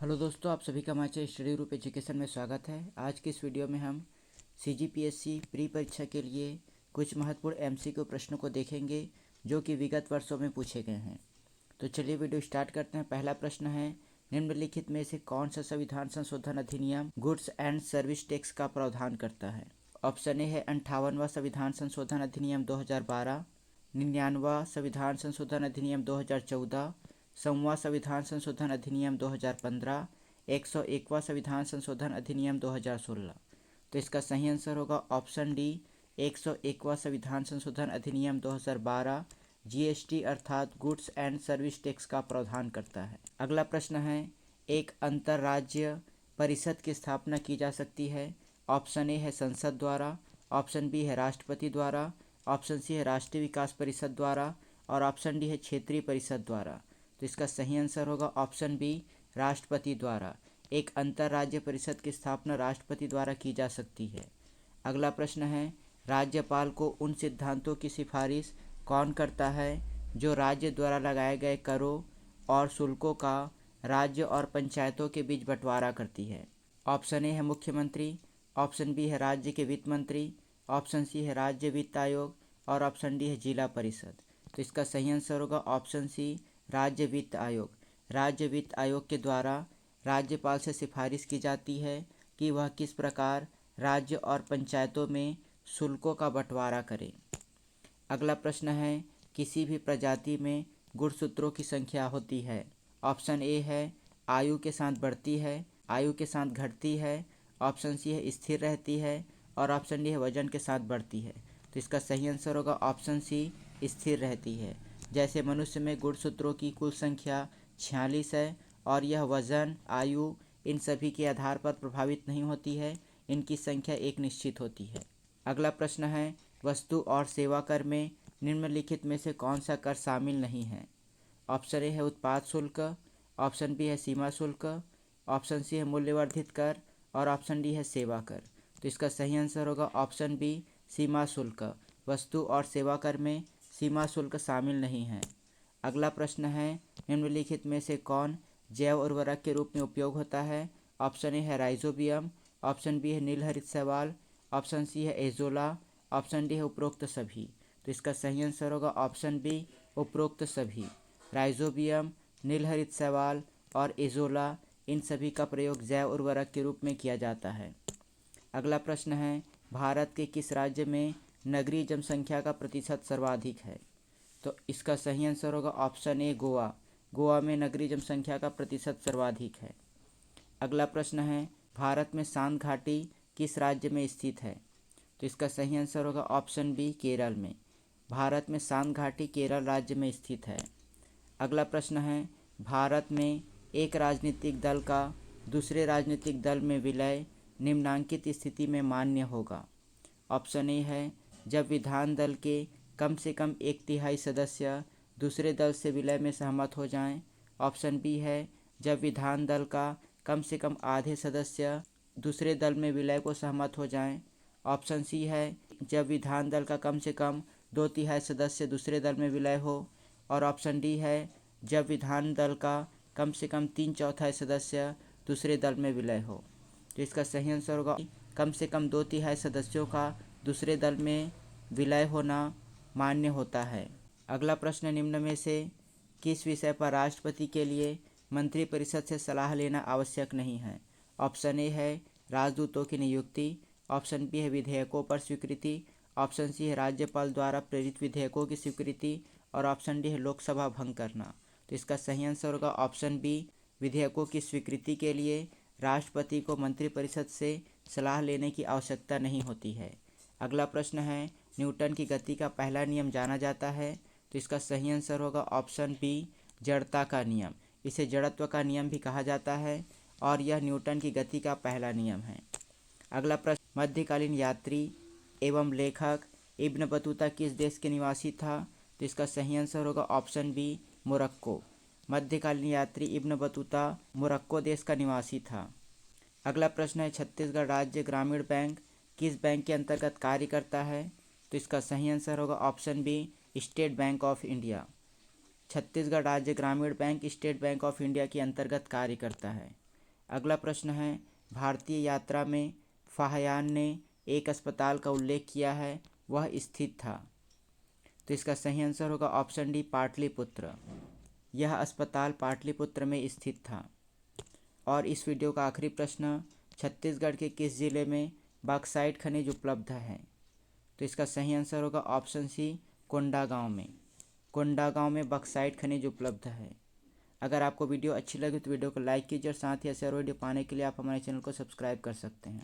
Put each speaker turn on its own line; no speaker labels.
Hello दोस्तों, आप सभी का हमारे स्टडी ग्रुप एजुकेशन में स्वागत है। आज की इस वीडियो में हम सीजीपीएससी प्री परीक्षा के लिए कुछ महत्वपूर्ण एमसीक्यू प्रश्नों को देखेंगे जो कि विगत वर्षों में पूछे गए हैं। तो चलिए वीडियो स्टार्ट करते हैं। पहला प्रश्न है, निम्नलिखित में से कौन सा संविधान संशोधन अधिनियम गुड्स एंड सर्विस टैक्स का प्रावधान करता है? ऑप्शन ए है 58वां संविधान संशोधन अधिनियम 2012, 99वां संविधान संशोधन अधिनियम 2014, 100वां संविधान संशोधन अधिनियम 2015, 101वां संविधान संशोधन अधिनियम 2016। तो इसका सही आंसर होगा ऑप्शन डी, 101वां संविधान संशोधन अधिनियम 2012 जीएसटी अर्थात गुड्स एंड सर्विस टैक्स का प्रावधान करता है। अगला प्रश्न है, एक अंतर्राज्य परिषद की स्थापना की जा सकती है। ऑप्शन ए है संसद द्वारा, ऑप्शन बी है राष्ट्रपति द्वारा, ऑप्शन सी है राष्ट्रीय विकास परिषद द्वारा और ऑप्शन डी है क्षेत्रीय परिषद द्वारा। तो इसका सही आंसर होगा ऑप्शन बी, राष्ट्रपति द्वारा। एक अंतर्राज्य परिषद की स्थापना राष्ट्रपति द्वारा की जा सकती है। अगला प्रश्न है, राज्यपाल को उन सिद्धांतों की सिफारिश कौन करता है जो राज्य द्वारा लगाए गए करों और शुल्कों का राज्य और पंचायतों के बीच बंटवारा करती है? ऑप्शन ए है मुख्यमंत्री, ऑप्शन बी है राज्य के वित्त मंत्री, ऑप्शन सी है राज्य वित्त आयोग और ऑप्शन डी है जिला परिषद। तो इसका सही आंसर होगा ऑप्शन सी, राज्य वित्त आयोग। राज्य वित्त आयोग के द्वारा राज्यपाल से सिफारिश की जाती है कि वह किस प्रकार राज्य और पंचायतों में शुल्कों का बंटवारा करे। अगला प्रश्न है, किसी भी प्रजाति में गुणसूत्रों की संख्या होती है। ऑप्शन ए है आयु के साथ बढ़ती है, आयु के साथ घटती है, ऑप्शन सी है स्थिर रहती है और ऑप्शन डी है वजन के साथ बढ़ती है। तो इसका सही आंसर होगा ऑप्शन सी, स्थिर रहती है। जैसे मनुष्य में गुणसूत्रों की कुल संख्या 46 है और यह वजन, आयु इन सभी के आधार पर प्रभावित नहीं होती है, इनकी संख्या एक निश्चित होती है। अगला प्रश्न है, वस्तु और सेवा कर में निम्नलिखित में से कौन सा कर शामिल नहीं है? ऑप्शन ए है उत्पाद शुल्क, ऑप्शन बी है सीमा शुल्क, ऑप्शन सी है मूल्यवर्धित कर और ऑप्शन डी है सेवा कर। तो इसका सही आंसर होगा ऑप्शन बी, सीमा शुल्क। वस्तु और सेवा कर में सीमा शुल्क शामिल नहीं है। अगला प्रश्न है, निम्नलिखित में से कौन जैव उर्वरक के रूप में उपयोग होता है? ऑप्शन ए है राइजोबियम, ऑप्शन बी है नीलहरित शैवाल, ऑप्शन सी है एजोला, ऑप्शन डी है उपरोक्त सभी। तो इसका सही आंसर होगा ऑप्शन बी, उपरोक्त सभी। राइजोबियम, नीलहरित शैवाल और एजोला इन सभी का प्रयोग जैव उर्वरक के रूप में किया जाता है। अगला प्रश्न है, भारत के किस राज्य में नगरीय जनसंख्या का प्रतिशत सर्वाधिक है? तो इसका सही आंसर होगा ऑप्शन ए, गोवा। गोवा में नगरीय जनसंख्या का प्रतिशत सर्वाधिक है। अगला प्रश्न है, भारत में सांत घाटी किस राज्य में स्थित है? तो इसका सही आंसर होगा ऑप्शन बी, केरल में। भारत में सांत घाटी केरल राज्य में स्थित है। अगला प्रश्न है, भारत में एक राजनीतिक दल का दूसरे राजनीतिक दल में विलय निम्नांकित स्थिति में मान्य होगा। ऑप्शन ए है जब विधान दल के कम से कम 1/3 सदस्य दूसरे दल से विलय में सहमत हो जाएं। ऑप्शन बी है जब विधान दल का कम से कम आधे सदस्य दूसरे दल में विलय को सहमत हो जाएं। ऑप्शन सी है जब विधान दल का कम से कम 2/3 सदस्य दूसरे दल में विलय हो और ऑप्शन डी है जब विधान दल का कम से कम 3/4 सदस्य दूसरे दल में विलय हो। तो इसका सही आंसर होगा कम से कम 2/3 सदस्यों का दूसरे दल में विलय होना मान्य होता है। अगला प्रश्न, निम्न में से किस विषय पर राष्ट्रपति के लिए मंत्रिपरिषद से सलाह लेना आवश्यक नहीं है? ऑप्शन ए है राजदूतों की नियुक्ति, ऑप्शन बी है विधेयकों पर स्वीकृति, ऑप्शन सी है राज्यपाल द्वारा प्रेरित विधेयकों की स्वीकृति और ऑप्शन डी है लोकसभा भंग करना। तो इसका सही आंसर होगा ऑप्शन बी, विधेयकों की स्वीकृति के लिए राष्ट्रपति को मंत्रिपरिषद से सलाह लेने की आवश्यकता नहीं होती है। अगला प्रश्न है, न्यूटन की गति का पहला नियम जाना जाता है? तो इसका सही आंसर होगा ऑप्शन बी, जड़ता का नियम। इसे जड़त्व का नियम भी कहा जाता है और यह न्यूटन की गति का पहला नियम है। अगला प्रश्न, मध्यकालीन यात्री एवं लेखक इब्न बतूता किस देश के निवासी था? तो इसका सही आंसर होगा ऑप्शन बी, मोरक्को। मध्यकालीन यात्री इब्न बतूता मोरक्को देश का निवासी था। अगला प्रश्न है, छत्तीसगढ़ राज्य ग्रामीण बैंक किस बैंक के अंतर्गत कार्य करता है? तो इसका सही आंसर होगा option B, state bank of India. Chhattisgarh Rajya Gramin bank state bank of India के अंतर्गत कार्य करता है। अगला प्रश्न है, भारतीय यात्रा में फाहियान ने एक अस्पताल का उल्लेख किया है, वह स्थित था। तो इसका सही आंसर होगा ऑप्शन डी, पाटलिपुत्र। यह अस्पताल पाटलिपुत्र में स्थित था। और इस वीडियो का आखिरी प्रश्न, छत्तीसगढ़ के किस जिले में बॉक्साइट खनिज उपलब्ध है? तो इसका सही आंसर होगा ऑप्शन सी, कोंडागांव में। कोंडागांव में बॉक्साइट खनिज उपलब्ध है। अगर आपको वीडियो अच्छी लगी तो वीडियो को लाइक कीजिए और साथ ही ऐसे और वीडियो पाने के लिए आप हमारे चैनल को सब्सक्राइब कर सकते हैं।